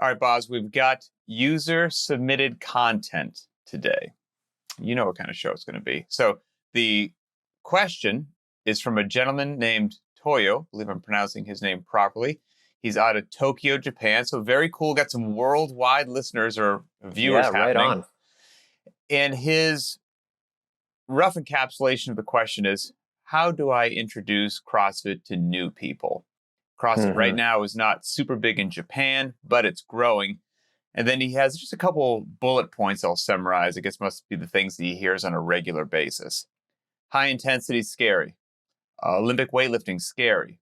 All right, Boz, we've got user-submitted content today. You know what kind of show it's going to be. So the question is from a gentleman named Toyo. I believe I'm pronouncing his name properly. He's out of Tokyo, Japan. So very cool. Got some worldwide listeners or viewers happening. Right on. And his rough encapsulation of the question is, how do I introduce CrossFit to new people? CrossFit right now is not super big in Japan, but it's growing. And then he has just a couple bullet points I'll summarize. I guess must be the things that he hears on a regular basis. High intensity, scary. Olympic weightlifting, scary.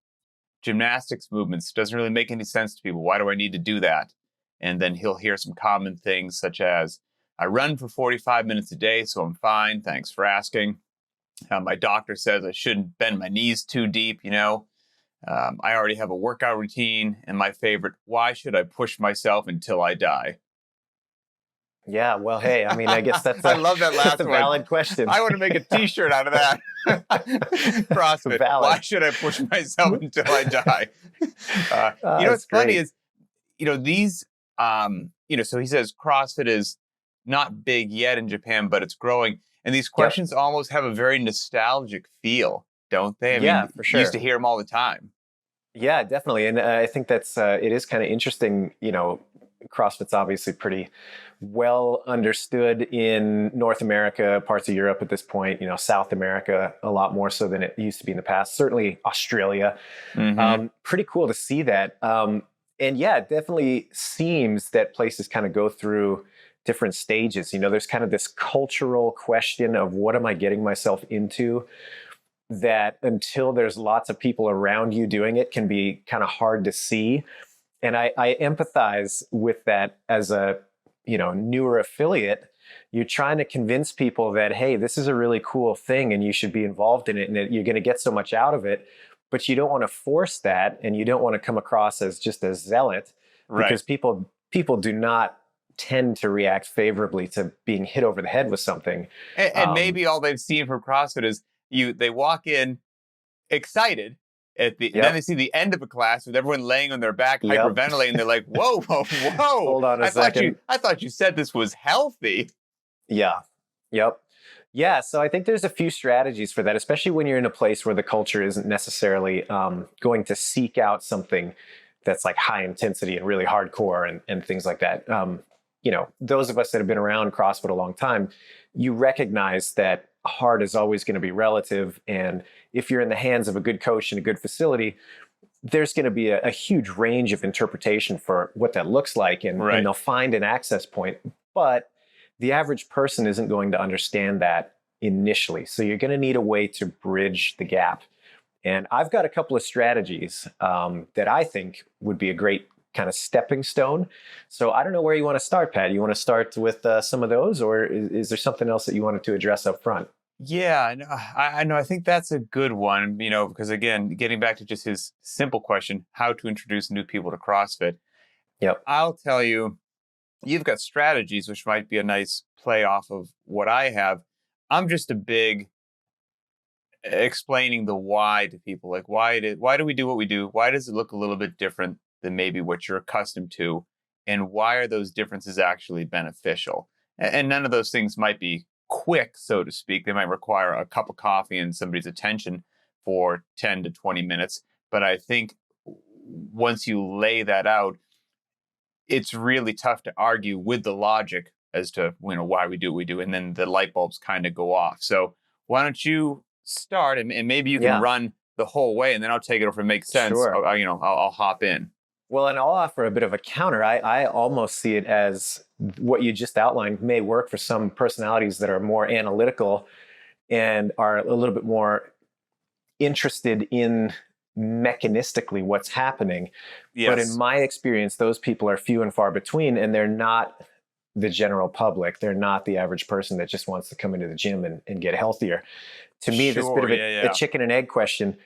Gymnastics movements, doesn't really make any sense to people. Why do I need to do that? And then he'll hear some common things such as, I run for 45 minutes a day, so I'm fine. Thanks for asking. My doctor says I shouldn't bend my knees too deep, I already have a workout routine, and my favorite, why should I push myself until I die? Yeah, well, hey, I mean, I guess that's I love that last one. Valid question. I want to make a t-shirt out of that. CrossFit, why should I push myself until I die? What's funny is, these, so he says CrossFit is not big yet in Japan, but it's growing. And these questions almost have a very nostalgic feel, don't they? I mean, for sure. You used to hear them all the time. Yeah, definitely. And I think that's, it is kind of interesting. CrossFit's obviously pretty well understood in North America, parts of Europe at this point, South America, a lot more so than it used to be in the past, certainly Australia. Pretty cool to see that. And yeah, it definitely seems that places kind of go through different stages. There's kind of this cultural question of what am I getting myself into, that until there's lots of people around you doing it can be kind of hard to see. And I empathize with that as a, newer affiliate. You're trying to convince people that, hey, this is a really cool thing and you should be involved in it and that you're going to get so much out of it, but you don't want to force that and you don't want to come across as just a zealot, because people do not tend to react favorably to being hit over the head with something. And maybe all they've seen from CrossFit is they walk in excited and then they see the end of a class with everyone laying on their back, hyperventilating. They're like, whoa. Hold on a second. I thought you said this was healthy. Yeah. Yep. Yeah. So I think there's a few strategies for that, especially when you're in a place where the culture isn't necessarily going to seek out something that's like high intensity and really hardcore and things like that. Those of us that have been around CrossFit a long time, you recognize that hard is always going to be relative. And if you're in the hands of a good coach and a good facility, there's going to be a huge range of interpretation for what that looks like. And they'll find an access point. But the average person isn't going to understand that initially. So you're going to need a way to bridge the gap. And I've got a couple of strategies that I think would be a great kind of stepping stone. So I don't know where you want to start, Pat. You want to start with some of those, or is there something else that you wanted to address up front? Yeah, I know. I think that's a good one, because again, getting back to just his simple question, how to introduce new people to CrossFit. Yep. I'll tell you, you've got strategies, which might be a nice play off of what I have. I'm just a big explaining the why to people. Like, why do we do what we do? Why does it look a little bit different than maybe what you're accustomed to? And why are those differences actually beneficial? And none of those things might be quick, so to speak. They might require a cup of coffee and somebody's attention for 10 to 20 minutes. But I think once you lay that out, it's really tough to argue with the logic as to why we do what we do. And then the light bulbs kind of go off. So why don't you start and maybe you can run the whole way and then I'll take it if it makes sense. Sure. I'll hop in. Well, and I'll offer a bit of a counter. I almost see it as what you just outlined may work for some personalities that are more analytical and are a little bit more interested in mechanistically what's happening. Yes. But in my experience, those people are few and far between, and they're not the general public. They're not the average person that just wants to come into the gym and get healthier. To me, this bit of a chicken and egg question.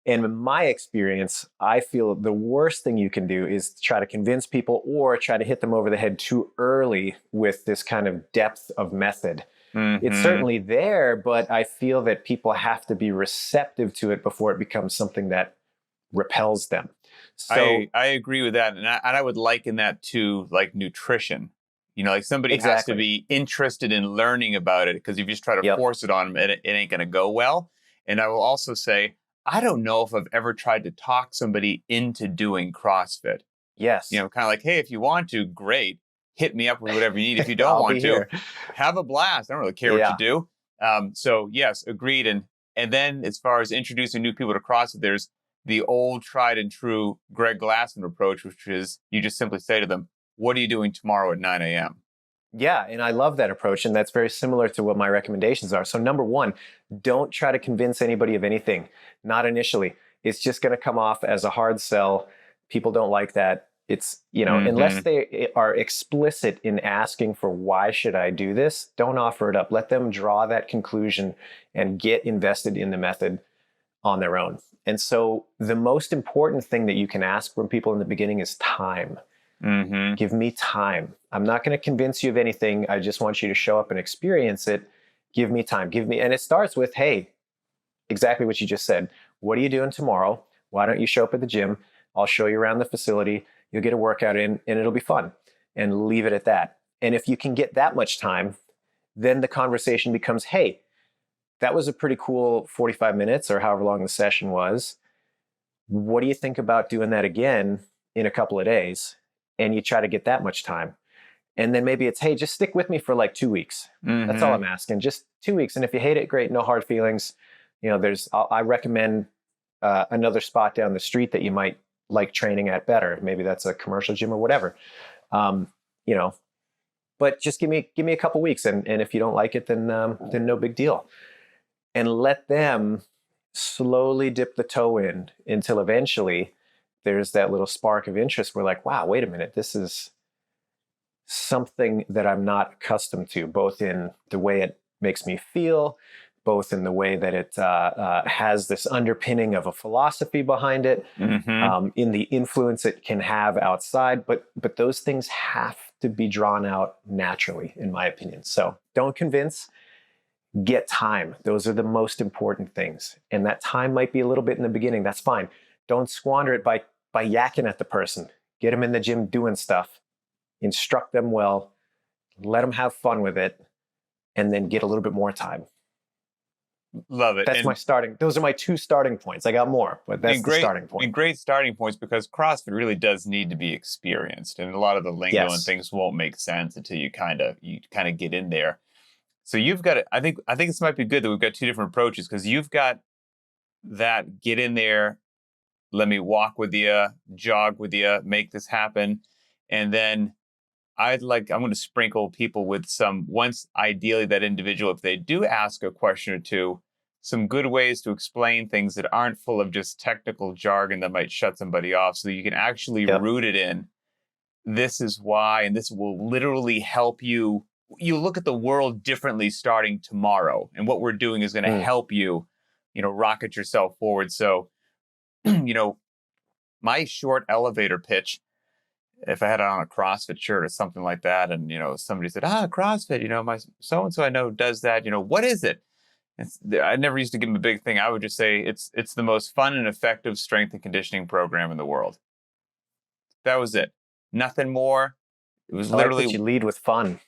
And in my experience, I feel the worst thing you can do is try to convince people or try to hit them over the head too early with this kind of depth of method. Mm-hmm. It's certainly there, but I feel that people have to be receptive to it before it becomes something that repels them. So I agree with that. And I would liken that to like nutrition. Like somebody has to exactly. be interested in learning about it, because if you just try to Yep. force it on them, it ain't going to go well. And I will also say, I don't know if I've ever tried to talk somebody into doing CrossFit. Yes. Kind of like, hey, if you want to, great. Hit me up with whatever you need. If you don't I'll want be to, here. have a blast. I don't really care what you Yeah. do. So yes, agreed. And then as far as introducing new people to CrossFit, there's the old tried and true Greg Glassman approach, which is you just simply say to them, what are you doing tomorrow at 9 a.m.? Yeah, and I love that approach, and that's very similar to what my recommendations are. So number one, don't try to convince anybody of anything, not initially. It's just going to come off as a hard sell. People don't like that. It's, unless they are explicit in asking for why should I do this, don't offer it up. Let them draw that conclusion and get invested in the method on their own. And so the most important thing that you can ask from people in the beginning is time. Give me time. I'm not going to convince you of anything. I just want you to show up and experience it. Give me time. And it starts with, hey, exactly what you just said. What are you doing tomorrow? Why don't you show up at the gym? I'll show you around the facility. You'll get a workout in and it'll be fun. And leave it at that. And if you can get that much time, then the conversation becomes, hey, that was a pretty cool 45 minutes or however long the session was. What do you think about doing that again in a couple of days? And you try to get that much time. And then maybe it's, hey, just stick with me for like 2 weeks. That's all I'm asking. Just 2 weeks. And if you hate it, great. No hard feelings. I recommend another spot down the street that you might like training at better. Maybe that's a commercial gym or whatever. But just give me a couple weeks. And if you don't like it, then no big deal. And let them slowly dip the toe in until eventually there's that little spark of interest. We're like, wow, wait a minute. This is something that I'm not accustomed to, both in the way it makes me feel, both in the way that it has this underpinning of a philosophy behind it, in the influence it can have outside. But those things have to be drawn out naturally, in my opinion. So don't convince. Get time. Those are the most important things. And that time might be a little bit in the beginning. That's fine. Don't squander it by yakking at the person. Get them in the gym doing stuff. Instruct them well. Let them have fun with it. And then get a little bit more time. Love it. Those are my 2 starting points. I got more, but that's the starting point. And great starting points, because CrossFit really does need to be experienced. And a lot of the lingo and things won't make sense until you kind of get in there. So you've got it. I think this might be good that we've got 2 different approaches, because you've got that get in there, let me walk with you, jog with you, make this happen. And then I'm going to sprinkle people with once ideally that individual, if they do ask a question or two, some good ways to explain things that aren't full of just technical jargon that might shut somebody off, so that you can actually root it in. This is why, and this will literally help you. You look at the world differently starting tomorrow, and what we're doing is going to help you, rocket yourself forward. So, my short elevator pitch, if I had it on a CrossFit shirt or something like that, and, somebody said, CrossFit, my so-and-so I know does that, what is it? I never used to give them a big thing. I would just say it's the most fun and effective strength and conditioning program in the world. That was it. Nothing more. It was literally. I like that you lead with fun.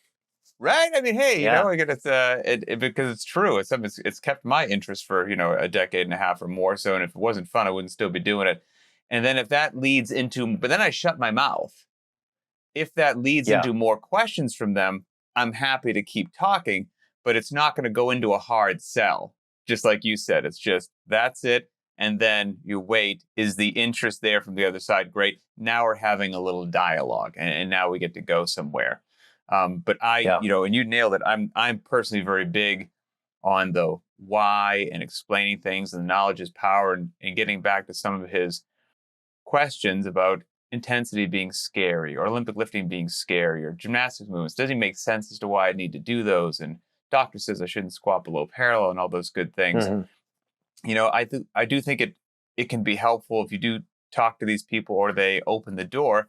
Right? I mean, hey, again, it's because it's true. It's kept my interest for, a decade and a half or more. So, and if it wasn't fun, I wouldn't still be doing it. And then if that leads into, but then I shut my mouth. If that leads into more questions from them, I'm happy to keep talking, but it's not going to go into a hard sell. Just like you said, it's just, that's it. And then you wait. Is the interest there from the other side? Great. Now we're having a little dialogue, and now we get to go somewhere. But and you nailed it. I'm personally very big on the why and explaining things, and knowledge is power, and getting back to some of his questions about intensity being scary, or Olympic lifting being scary, or gymnastics movements. Doesn't it make sense as to why I need to do those? And doctor says I shouldn't squat below parallel, and all those good things. I do think it can be helpful if you do talk to these people, or they open the door.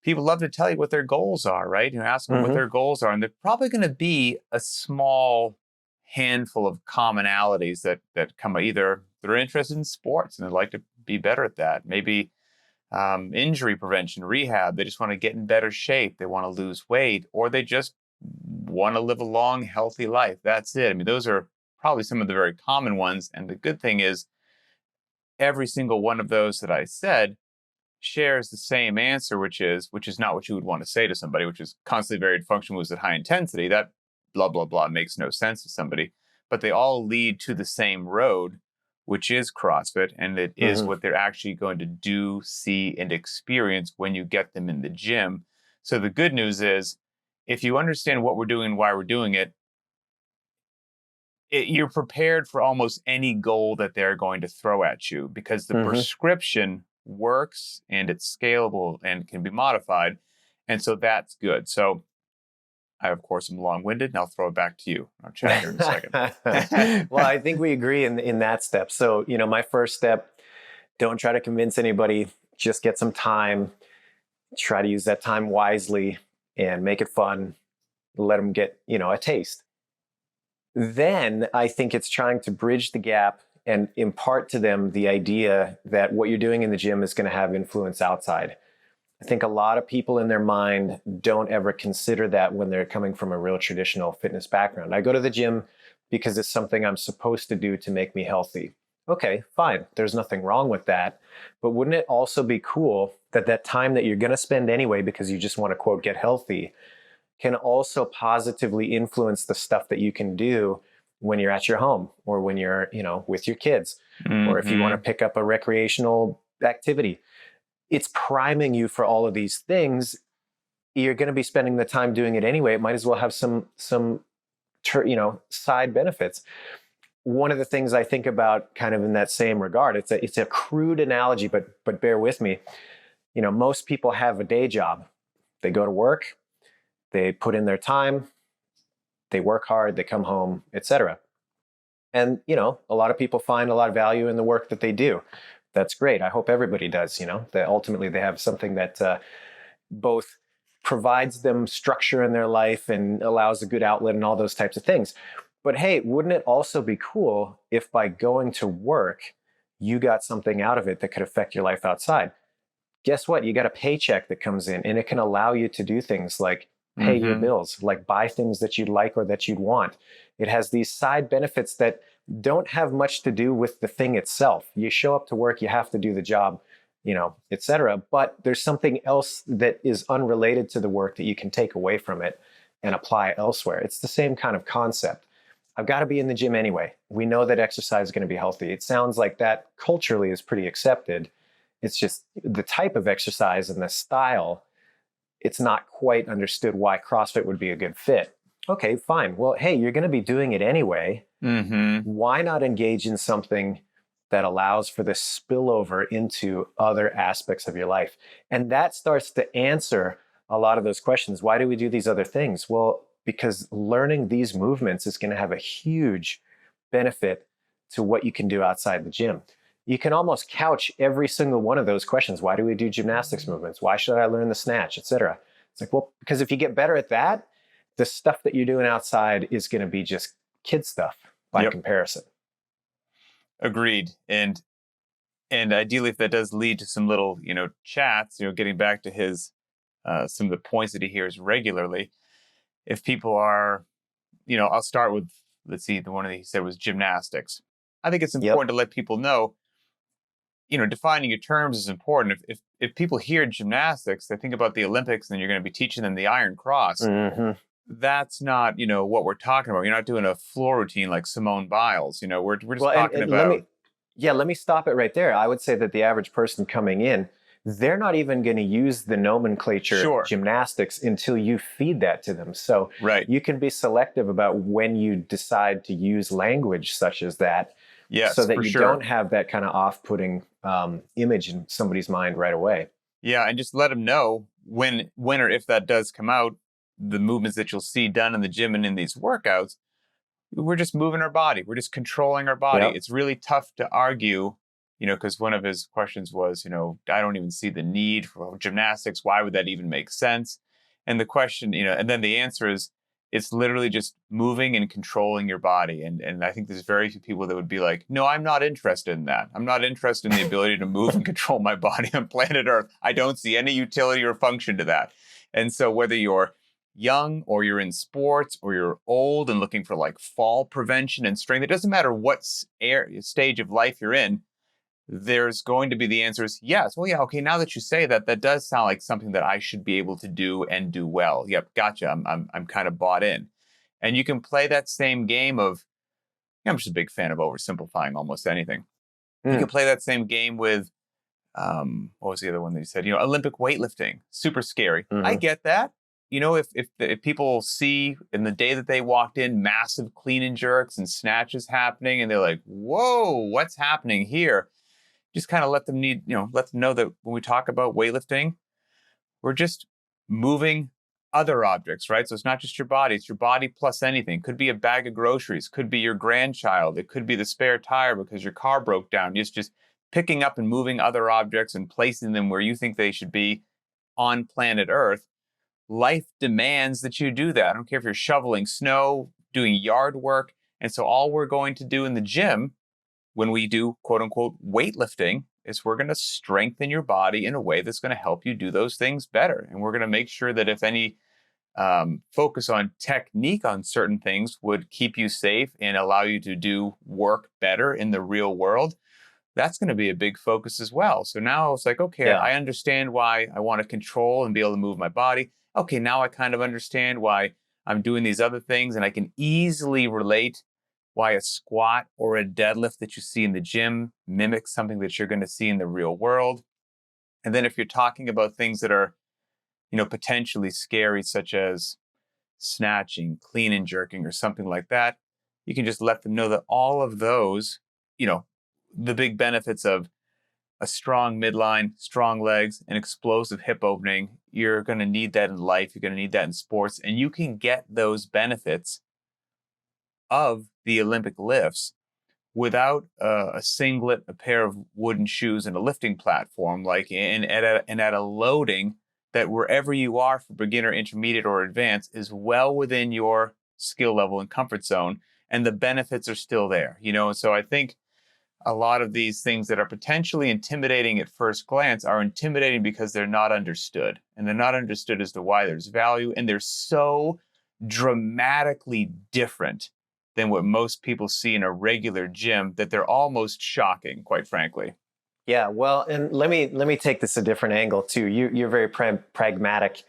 People love to tell you what their goals are, right? Ask them what their goals are. And they're probably going to be a small handful of commonalities that come either they're interested in sports and they'd like to be better at that. Maybe injury prevention, rehab. They just want to get in better shape. They want to lose weight, or they just want to live a long, healthy life. That's it. I mean, those are probably some of the very common ones. And the good thing is, every single one of those that I said shares the same answer, which is not what you would want to say to somebody, which is constantly varied function moves at high intensity. That blah, blah, blah makes no sense to somebody. But they all lead to the same road, which is CrossFit, and it is what they're actually going to do, see, and experience when you get them in the gym. So the good news is, if you understand what we're doing and why we're doing it, you're prepared for almost any goal that they're going to throw at you, because the prescription works and it's scalable and can be modified. And so that's good. So I, of course, am long-winded, and I'll throw it back to you. I'll chat here in a second. Well, I think we agree in that step. So, my first step, don't try to convince anybody, just get some time, try to use that time wisely and make it fun, let them get, a taste. Then I think it's trying to bridge the gap and impart to them the idea that what you're doing in the gym is going to have influence outside. I think a lot of people in their mind don't ever consider that when they're coming from a real traditional fitness background. I go to the gym because it's something I'm supposed to do to make me healthy. Okay, fine. There's nothing wrong with that. But wouldn't it also be cool that that time that you're going to spend anyway because you just want to, quote, get healthy, can also positively influence the stuff that you can do when you're at your home, or when you're, with your kids, or if you want to pick up a recreational activity. It's priming you for all of these things. You're going to be spending the time doing it anyway. It might as well have some side benefits. One of the things I think about kind of in that same regard, it's a crude analogy, but bear with me. Most people have a day job. They go to work, they put in their time, they work hard, they come home, etc. And, a lot of people find a lot of value in the work that they do. That's great. I hope everybody does, that ultimately they have something that both provides them structure in their life and allows a good outlet and all those types of things. But hey, wouldn't it also be cool if by going to work, you got something out of it that could affect your life outside? Guess what? You got a paycheck that comes in, and it can allow you to do things like pay your bills, like buy things that you'd like or that you'd want. It has these side benefits that don't have much to do with the thing itself. You show up to work, you have to do the job, etc. But there's something else that is unrelated to the work that you can take away from it and apply elsewhere. It's the same kind of concept. I've got to be in the gym anyway. We know that exercise is going to be healthy. It sounds like that culturally is pretty accepted. It's just the type of exercise and the style, it's not quite understood why CrossFit would be a good fit. Okay, fine. Well, hey, you're going to be doing it anyway. Why not engage in something that allows for the spillover into other aspects of your life? And that starts to answer a lot of those questions. Why do we do these other things? Well, because learning these movements is going to have a huge benefit to what you can do outside the gym. You can almost couch every single one of those questions. Why do we do gymnastics movements? Why should I learn the snatch, etc.? It's like, well, because if you get better at that, the stuff that you're doing outside is going to be just kid stuff by comparison. Agreed. And ideally, if that does lead to some little, chats, getting back to his, some of the points that he hears regularly, if people are, I'll start with, let's see, the one that he said was gymnastics. I think it's important to let people know, defining your terms is important. If people hear gymnastics, they think about the Olympics, and you're going to be teaching them the Iron Cross. That's not, what we're talking about. You're not doing a floor routine like Simone Biles. We're just talking about. Let me stop it right there. I would say that the average person coming in, they're not even going to use the nomenclature gymnastics until you feed that to them. So you can be selective about when you decide to use language such as that, so that you don't have that kind of off-putting image in somebody's mind right away. Yeah, and just let them know when or if that does come out, the movements that you'll see done in the gym and in these workouts, we're just moving our body. We're just controlling our body. It's really tough to argue, because one of his questions was, I don't even see the need for gymnastics. Why would that even make sense? And the question, and then the answer is, It's literally just moving and controlling your body. And I think there's very few people that would be like, no, I'm not interested in that. I'm not interested in the ability to move and control my body on planet Earth. I don't see any utility or function to that. And so whether you're young or you're in sports or you're old and looking for like fall prevention and strength, it doesn't matter what stage of life you're in, there's going to be the answer is yes. Well, yeah, okay. Now that you say that, that does sound like something that I should be able to do and do well. Yep, gotcha. I'm kind of bought in, and you can play that same game of. I'm just a big fan of oversimplifying almost anything. You can play that same game with, what was the other one that you said? Olympic weightlifting, super scary. I get that. If people see in the day that they walked in, massive clean and jerks and snatches happening, and they're like, "Whoa, what's happening here?" Just kind of let them know that when we talk about weightlifting, we're just moving other objects, right? So it's not just your body, it's your body plus anything. It could be a bag of groceries, could be your grandchild, it could be the spare tire because your car broke down. It's just picking up and moving other objects and placing them where you think they should be on planet Earth. Life demands that you do that. I don't care if you're shoveling snow, doing yard work. And so all we're going to do in the gym when we do quote unquote weightlifting is we're going to strengthen your body in a way that's going to help you do those things better. And we're going to make sure that if any focus on technique on certain things would keep you safe and allow you to do work better in the real world, that's going to be a big focus as well. So now it's like, okay, I understand why I want to control and be able to move my body. Okay, now I kind of understand why I'm doing these other things, and I can easily relate why a squat or a deadlift that you see in the gym mimics something that you're going to see in the real world. And then if you're talking about things that are, potentially scary, such as snatching, clean and jerking, or something like that, you can just let them know that all of those, the big benefits of a strong midline, strong legs, and explosive hip opening, you're going to need that in life. You're going to need that in sports. And you can get those benefits of the Olympic lifts without a singlet, a pair of wooden shoes, and a lifting platform, and at a loading that wherever you are for beginner, intermediate, or advanced is well within your skill level and comfort zone, and the benefits are still there. And so I think a lot of these things that are potentially intimidating at first glance are intimidating because they're not understood, and they're not understood as to why there's value, and they're so dramatically different than what most people see in a regular gym that they're almost shocking, quite frankly. Yeah, well, and let me take this a different angle too. You're very pragmatic,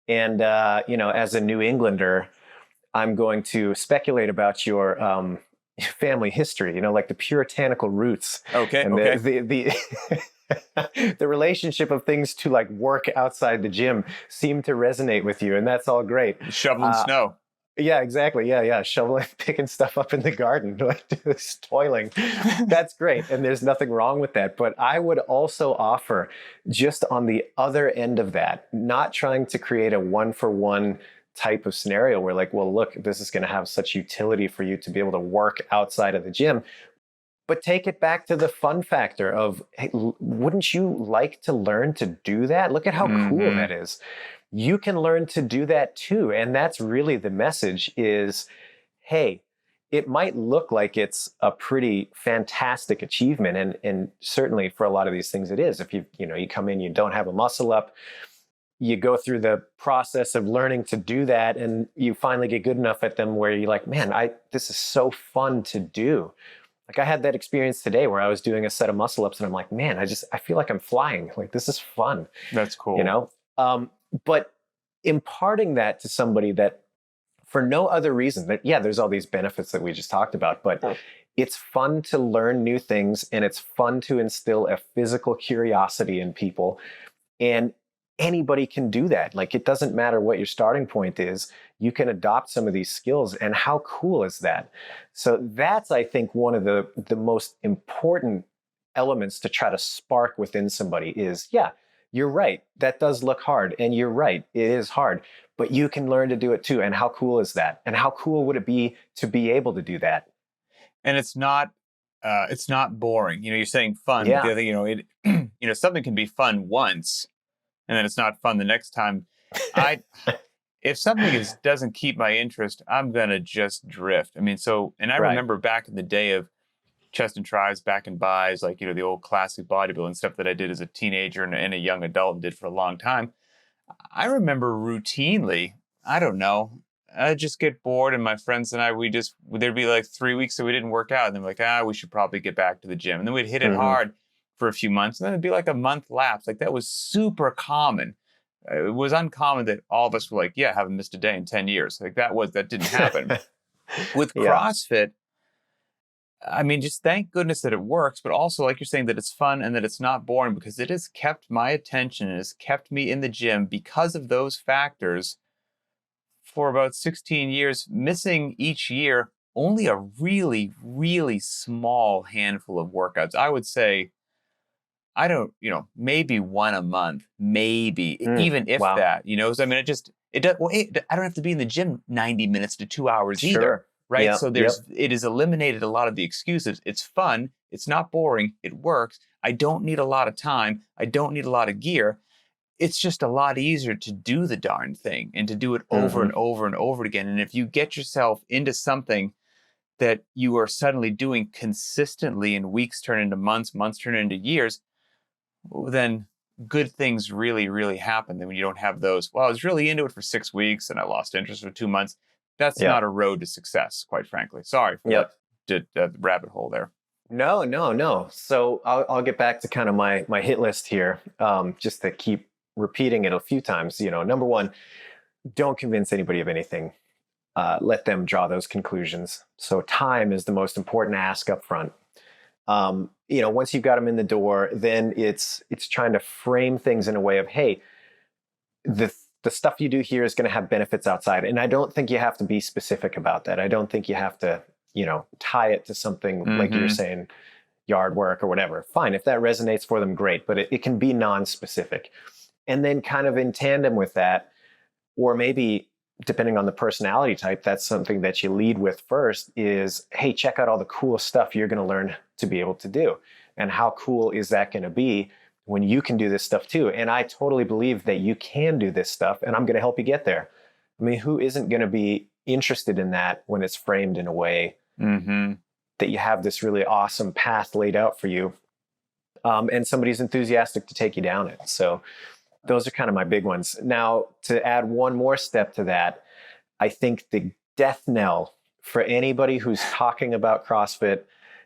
and as a New Englander, I'm going to speculate about your family history. Like the puritanical roots. Okay. And the the relationship of things to like work outside the gym seem to resonate with you, and that's all great. Shoveling snow. Yeah, exactly. Yeah. Shoveling, picking stuff up in the garden, like just toiling. That's great. And there's nothing wrong with that. But I would also offer, just on the other end of that, not trying to create a one-for-one type of scenario where like, well, look, this is going to have such utility for you to be able to work outside of the gym. But take it back to the fun factor of, hey, wouldn't you like to learn to do that? Look at how cool that is. You can learn to do that too. And that's really the message is, hey, it might look like it's a pretty fantastic achievement. And certainly for a lot of these things it is. If you come in, you don't have a muscle up, you go through the process of learning to do that, and you finally get good enough at them where you're like, man, this is so fun to do. Like I had that experience today where I was doing a set of muscle ups and I'm like, man, I feel like I'm flying. Like this is fun. That's cool. But imparting that to somebody that for no other reason that, there's all these benefits that we just talked about, but it's fun to learn new things, and it's fun to instill a physical curiosity in people. And anybody can do that. Like it doesn't matter what your starting point is, you can adopt some of these skills. And how cool is that? So that's, I think, one of the most important elements to try to spark within somebody is, you're right. That does look hard. And you're right. It is hard, but you can learn to do it too. And how cool is that? And how cool would it be to be able to do that? And it's not boring. You're saying fun. Yeah. But the other, something can be fun once and then it's not fun the next time. if something doesn't keep my interest, I'm going to just drift. I mean, and I Right. remember back in the day of chest and tries, back and buys, like, the old classic bodybuilding stuff that I did as a teenager and a young adult and did for a long time. I remember routinely, I don't know, I'd just get bored, and my friends and I, there'd be like 3 weeks that we didn't work out, and then we're like, we should probably get back to the gym. And then we'd hit it hard for a few months, and then it'd be like a month lapse. Like, that was super common. It was uncommon that all of us were like, yeah, haven't missed a day in 10 years. Like, that didn't happen. With CrossFit, I mean, just thank goodness that it works, but also, like you're saying, that it's fun and that it's not boring, because it has kept my attention. It has kept me in the gym because of those factors for about 16 years, missing each year only a really, really small handful of workouts. I would say, I don't, maybe one a month, maybe, even if that, so I mean, it does, well, I don't have to be in the gym 90 minutes to 2 hours either. Right. Yep. So it has eliminated a lot of the excuses. It's fun. It's not boring. It works. I don't need a lot of time. I don't need a lot of gear. It's just a lot easier to do the darn thing and to do it over and over and over again. And if you get yourself into something that you are suddenly doing consistently, and weeks turn into months, months turn into years, then good things really, really happen. Then when you don't have those, well, I was really into it for 6 weeks and I lost interest for 2 months. That's not a road to success, quite frankly. Sorry for that rabbit hole there. No. So I'll get back to kind of my hit list here, just to keep repeating it a few times. Number one, don't convince anybody of anything. Let them draw those conclusions. So time is the most important ask up front. Once you've got them in the door, then it's trying to frame things in a way of, hey, the stuff you do here is going to have benefits outside. And I don't think you have to be specific about that. I don't think you have to, tie it to something like you're saying, yard work or whatever. Fine. If that resonates for them, great. But it can be non-specific. And then kind of in tandem with that, or maybe depending on the personality type, that's something that you lead with first is, hey, check out all the cool stuff you're going to learn to be able to do. And how cool is that going to be when you can do this stuff too? And I totally believe that you can do this stuff, and I'm going to help you get there. I mean, who isn't going to be interested in that when it's framed in a way that you have this really awesome path laid out for you, and somebody's enthusiastic to take you down it. So those are kind of my big ones. Now, to add one more step to that, I think the death knell for anybody who's talking about CrossFit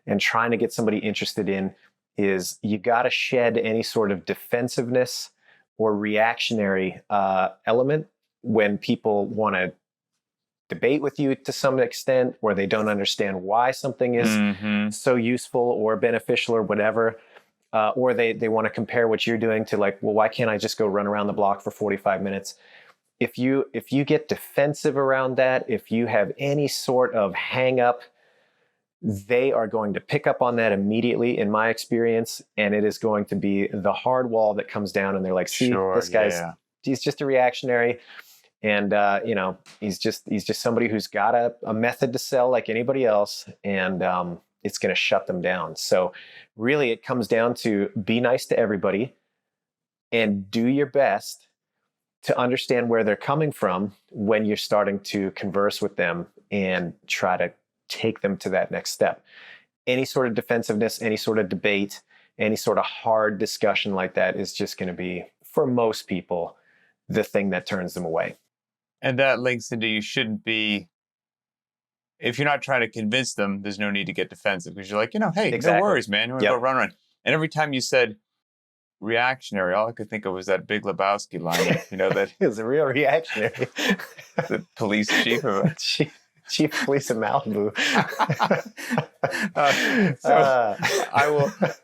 and trying to get somebody interested in is you got to shed any sort of defensiveness or reactionary element when people want to debate with you to some extent, where they don't understand why something is so useful or beneficial or whatever. Or they want to compare what you're doing to, like, well, why can't I just go run around the block for 45 minutes? If you get defensive around that, if you have any sort of hang up, they are going to pick up on that immediately, in my experience, and it is going to be the hard wall that comes down, and they're like, see, this guy's he's just a reactionary, and he's just somebody who's got a method to sell like anybody else, and it's going to shut them down. So really it comes down to be nice to everybody and do your best to understand where they're coming from when you're starting to converse with them and try to take them to that next step. Any sort of defensiveness, any sort of debate, any sort of hard discussion like that is just going to be, for most people, the thing that turns them away. And that links into, you shouldn't be, if you're not trying to convince them, there's no need to get defensive, because you're like, hey, no worries, man. You want to go run. And every time you said reactionary, all I could think of was that Big Lebowski line, that he was a real reactionary. The police chief of Chief of Police in Malibu.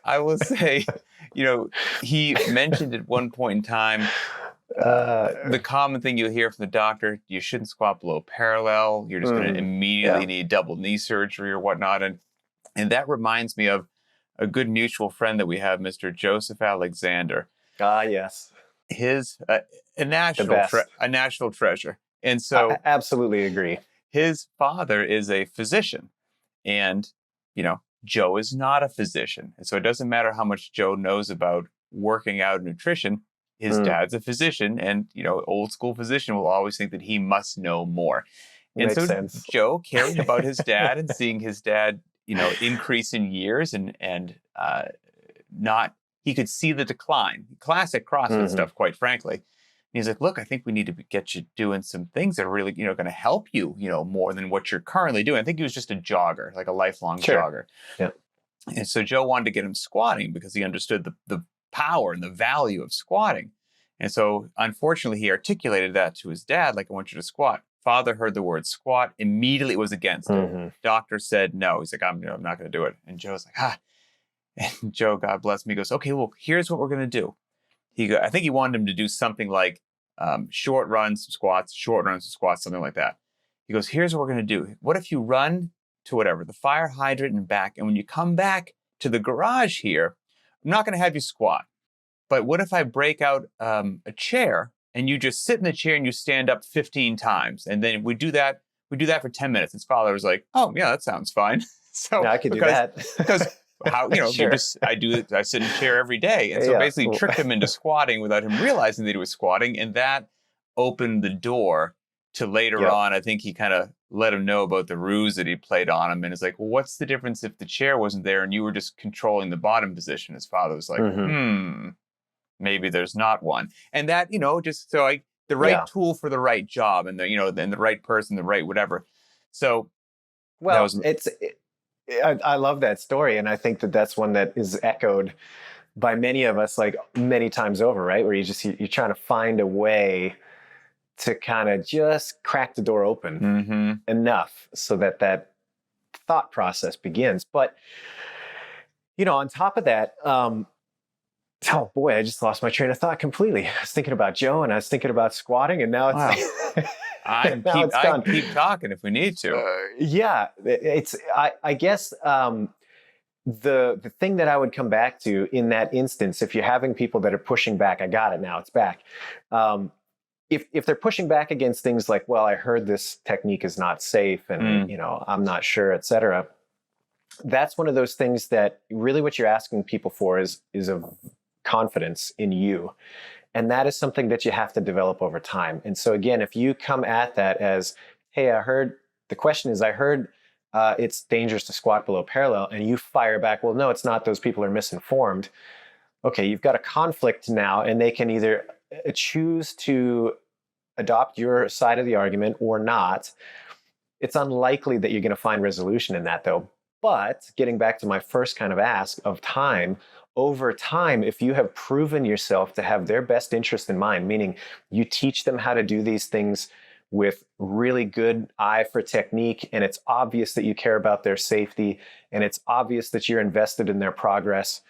I will say, he mentioned at one point in time, the common thing you'll hear from the doctor, you shouldn't squat below parallel. You're just going to immediately need double knee surgery or whatnot. And that reminds me of a good mutual friend that we have, Mr. Joseph Alexander. Yes. His a national treasure. And so I absolutely agree. His father is a physician, and Joe is not a physician. And so it doesn't matter how much Joe knows about working out and nutrition. his dad's a physician, and old school physician will always think that he must know more. And Makes so sense. Joe, caring about his dad and seeing his dad, increase in years and not, he could see the decline. Classic CrossFit stuff, quite frankly. And he's like, look, I think we need to get you doing some things that are really, going to help you, more than what you're currently doing. I think he was just a jogger, like a lifelong jogger. Yeah. And so Joe wanted to get him squatting because he understood the power and the value of squatting. And so unfortunately, he articulated that to his dad, like, I want you to squat. Father heard the word squat, immediately was against it. Doctor said no. He's like, I'm not going to do it. And Joe's like, And Joe, God bless him, he goes, okay, well, here's what we're going to do. I think he wanted him to do something like short runs, squats, something like that. He goes, here's what we're going to do. What if you run to whatever, the fire hydrant and back, and when you come back to the garage here, I'm not going to have you squat. But what if I break out a chair and you just sit in the chair and you stand up 15 times? And then we do that for 10 minutes. His father was like, oh, yeah, that sounds fine. So I could do that. Because how, Sure. I sit in a chair every day. And so basically tricked him into squatting without him realizing that he was squatting. And that opened the door to later on. I think he kind of let him know about the ruse that he played on him. And it's like, well, what's the difference if the chair wasn't there and you were just controlling the bottom position? His father was like, maybe there's not one. And that, just so the right tool for the right job, and the right person, the right whatever. So, well, I love that story. And I think that that's one that is echoed by many of us, like many times over, right? Where you're trying to find a way to kind of just crack the door open enough so that thought process begins. But, on top of that, oh boy, I just lost my train of thought completely. I was thinking about Joe and I was thinking about squatting, and now it's I can keep talking if we need to. I guess the thing that I would come back to in that instance, if you're having people that are pushing back, I got it now, it's back. If they're pushing back against things like, well, I heard this technique is not safe and I'm not sure, et cetera. That's one of those things that really what you're asking people for is a confidence in you. And that is something that you have to develop over time. And so again, if you come at that as, hey, I heard it's dangerous to squat below parallel, and you fire back, well, no, it's not, those people are misinformed. Okay, you've got a conflict now, and they can either choose to adopt your side of the argument or not. It's unlikely that you're going to find resolution in that, though. But getting back to my first kind of ask of time, over time, if you have proven yourself to have their best interest in mind, meaning you teach them how to do these things with really good eye for technique, and it's obvious that you care about their safety, and it's obvious that you're invested in their progress,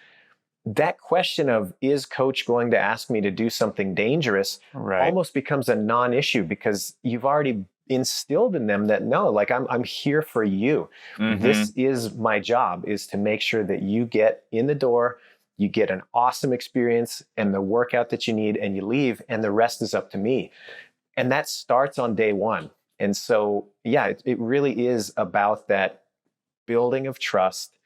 that question of, is coach going to ask me to do something dangerous, almost becomes a non-issue, because you've already instilled in them that, no, like I'm here for you. This is my job, is to make sure that you get in the door, you get an awesome experience and the workout that you need, and you leave, and the rest is up to me. And that starts on day one. And so, yeah, it really is about that building of trust,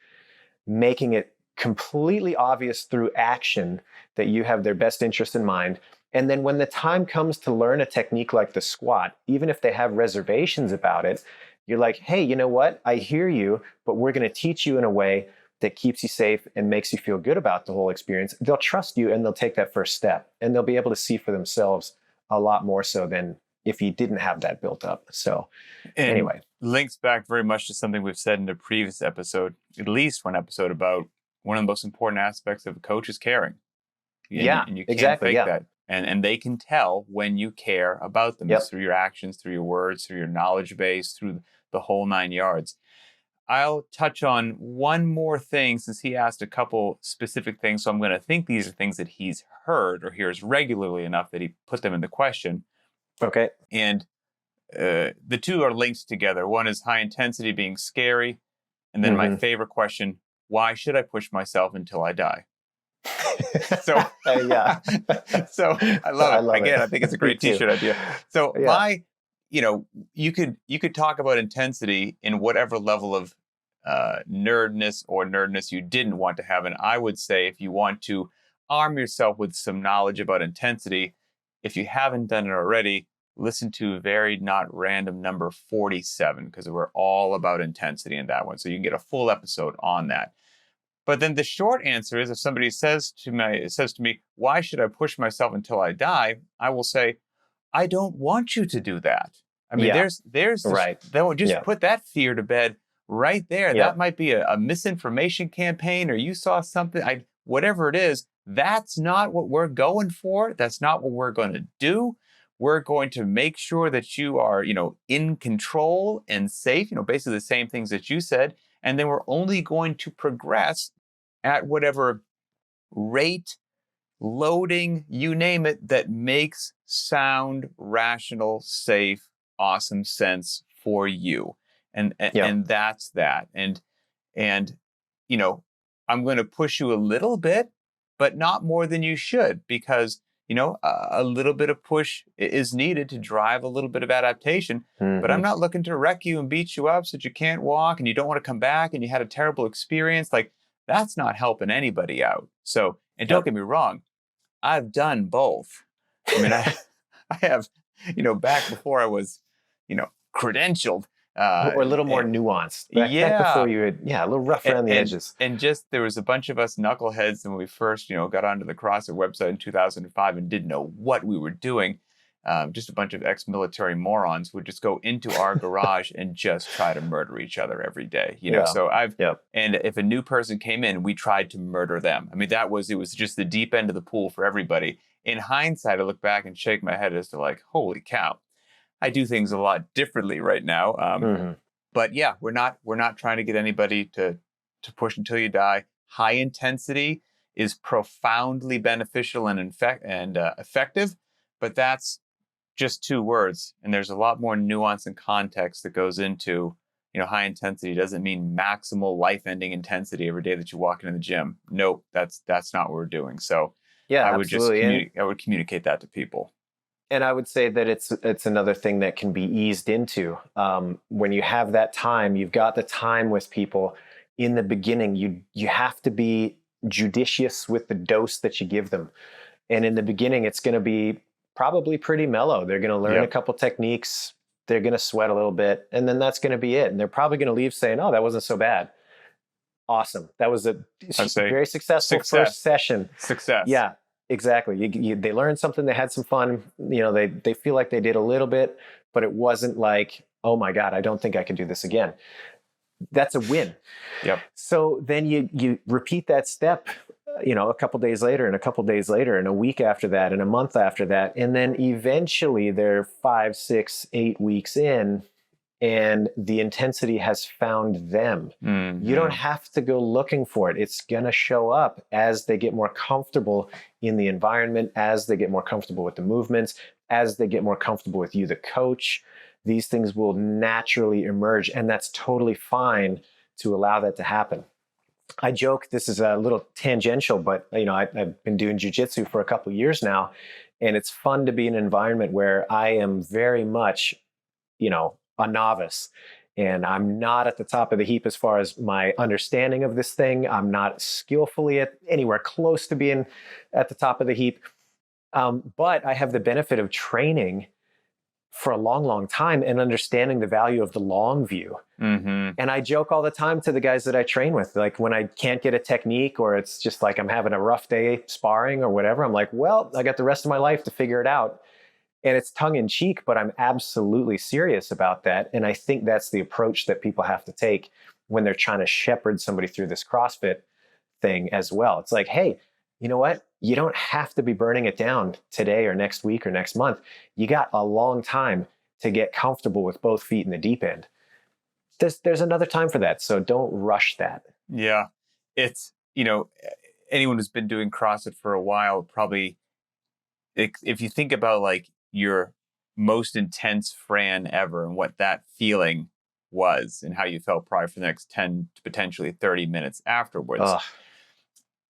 making it completely obvious through action that you have their best interest in mind. And then when the time comes to learn a technique like the squat, even if they have reservations about it, you're like, hey, you know what? I hear you, but we're going to teach you in a way that keeps you safe and makes you feel good about the whole experience. They'll trust you, and they'll take that first step, and they'll be able to see for themselves a lot more so than if you didn't have that built up. So anyway. Links back very much to something we've said in a previous episode, at least one episode, about one of the most important aspects of a coach is caring. And you can't fake that. And they can tell when you care about them through your actions, through your words, through your knowledge base, through the whole 9 yards. I'll touch on one more thing, since he asked a couple specific things. So I'm going to think these are things that he's heard or hears regularly enough that he put them in the question. Okay. And the two are linked together. One is high intensity being scary. And then my favorite question, why should I push myself until I die? So so I love it. Again, I think it's a great t-shirt idea. So you could talk about intensity in whatever level of nerdness you didn't want to have. And I would say, if you want to arm yourself with some knowledge about intensity. If you haven't done it already, listen to Varied Not Random number 47, because we're all about intensity in that one. So you can get a full episode on that. But then the short answer is, if somebody says to me, why should I push myself until I die? I will say, I don't want you to do that. I mean, right. Just put that fear to bed right there. Yeah. That might be a misinformation campaign, or you saw something, whatever it is. That's not what we're going for. That's not what we're going to do. We're going to make sure that you are, in control and safe, basically the same things that you said. And then we're only going to progress at whatever rate, loading, you name it, that makes sound, rational, safe, awesome sense for you. And that's that. And I'm going to push you a little bit, but not more than you should, because a little bit of push is needed to drive a little bit of adaptation. But I'm not looking to wreck you and beat you up so that you can't walk and you don't want to come back and you had a terrible experience. Like, that's not helping anybody out. So, and don't get me wrong, I've done both. I mean, I have, back before I was, credentialed. Or a little more nuanced. Back before you had, a little rough around the edges. And just, there was a bunch of us knuckleheads when we first, got onto the CrossFit website in 2005 and didn't know what we were doing. Just a bunch of ex-military morons would just go into our garage and just try to murder each other every day. So and if a new person came in, we tried to murder them. I mean, it was just the deep end of the pool for everybody. In hindsight, I look back and shake my head as to like, holy cow, I do things a lot differently right now. But yeah, we're not trying to get anybody to push until you die. High intensity is profoundly beneficial and effective, but that's just two words. And there's a lot more nuance and context that goes into, high intensity doesn't mean maximal life-ending intensity every day that you walk into the gym. Nope, that's not what we're doing. So I would I would communicate that to people. And I would say that it's another thing that can be eased into. When you have that time, you've got the time with people in the beginning. You have to be judicious with the dose that you give them. And in the beginning, it's going to be probably pretty mellow. They're going to learn a couple techniques. They're going to sweat a little bit, and then that's going to be it. And they're probably going to leave saying, "Oh, that wasn't so bad. Awesome. That was a very successful first session." Success. Yeah. Exactly. They learned something. They had some fun. They feel like they did a little bit, but it wasn't like, oh my God, I don't think I can do this again. That's a win. Yep. So then you repeat that step, a couple days later and a couple days later and a week after that and a month after that. And then eventually they're 5, 6, 8 weeks in, and the intensity has found them. You don't have to go looking for it. It's going to show up as they get more comfortable in the environment, as they get more comfortable with the movements, as they get more comfortable with you, the coach. These things will naturally emerge, and that's totally fine to allow that to happen. I joke, this is a little tangential, but I've been doing jiu-jitsu for a couple of years now, and it's fun to be in an environment where I am very much, a novice, and I'm not at the top of the heap as far as my understanding of this thing. I'm not skillfully anywhere close to being at the top of the heap. But I have the benefit of training for a long, long time and understanding the value of the long view. And I joke all the time to the guys that I train with, like when I can't get a technique or it's just like I'm having a rough day sparring or whatever, I'm like, well, I got the rest of my life to figure it out. And it's tongue in cheek, but I'm absolutely serious about that. And I think that's the approach that people have to take when they're trying to shepherd somebody through this CrossFit thing as well. It's like, hey, you know what? You don't have to be burning it down today or next week or next month. You got a long time to get comfortable with both feet in the deep end. There's another time for that. So don't rush that. Yeah. It's, anyone who's been doing CrossFit for a while, probably, if you think about like your most intense Fran ever and what that feeling was and how you felt probably for the next 10 to potentially 30 minutes afterwards. Ugh.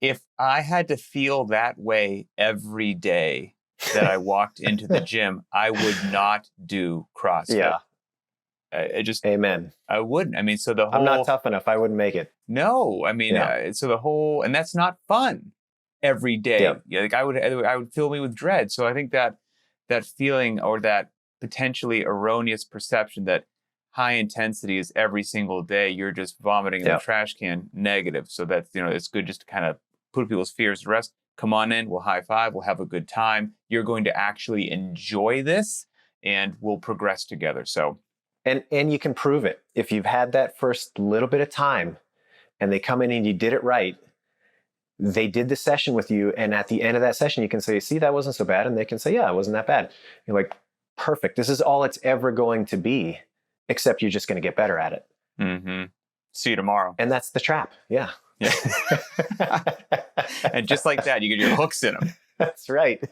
If I had to feel that way every day that I walked into the gym, I would not do CrossFit. Yeah. I just, amen. I wouldn't. I mean, so the whole, I'm not tough enough. I wouldn't make it. No, I mean, so the whole, and that's not fun. every day. Yep. Yeah, like I would fill me with dread. So I think that feeling, or that potentially erroneous perception that high intensity is every single day, you're just vomiting in the trash can, negative. So that's, it's good just to kind of put people's fears to rest. Come on in, we'll high five, we'll have a good time. You're going to actually enjoy this, and we'll progress together. So, and you can prove it. If you've had that first little bit of time and they come in and you did it right, they did the session with you, and at the end of that session, you can say, see, that wasn't so bad. And they can say, yeah, it wasn't that bad. You're like, perfect. This is all it's ever going to be, except you're just going to get better at it. Mm-hmm. See you tomorrow. And that's the trap. Yeah. Yeah. And just like that, you get your hooks in them. That's right.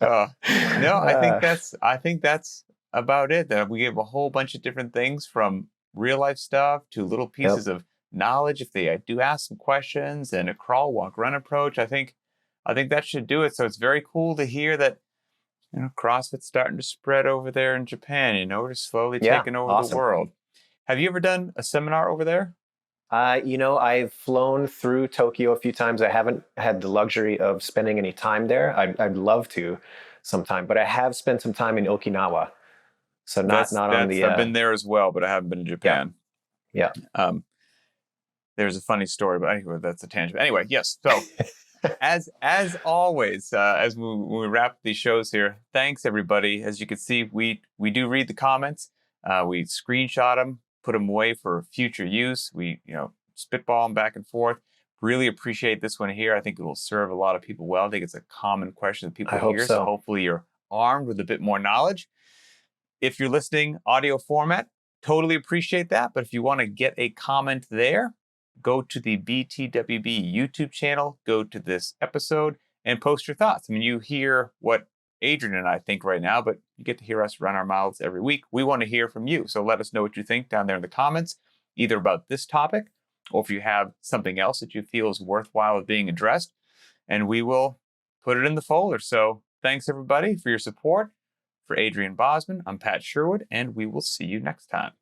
No, I think that's about it. That we give a whole bunch of different things, from real life stuff to little pieces of knowledge. If they do ask some questions, and a crawl, walk, run approach, I think that should do it. So it's very cool to hear that, CrossFit's starting to spread over there in Japan. We're slowly taking over the world. Have you ever done a seminar over there? I've flown through Tokyo a few times. I haven't had the luxury of spending any time there. I'd love to sometime, but I have spent some time in Okinawa. So not on the. I've been there as well, but I haven't been to Japan. Yeah. There's a funny story, but anyway, that's a tangent. Anyway, yes. So as always, as we wrap these shows here, thanks everybody. As you can see, we do read the comments. We screenshot them, put them away for future use. We, spitball them back and forth. Really appreciate this one here. I think it will serve a lot of people well. I think it's a common question that people hear. So hopefully you're armed with a bit more knowledge. If you're listening audio format, totally appreciate that. But if you want to get a comment there, go to the btwb YouTube channel, go to this episode, and post your thoughts. I mean, you hear what Adrian and I think right now, but you get to hear us run our mouths every week. We want to hear from you. So let us know what you think down there in the comments, either about this topic, or if you have something else that you feel is worthwhile of being addressed, and we will put it in the folder. So thanks everybody for your support. For Adrian Bosman, I'm Pat Sherwood, and we will see you next time.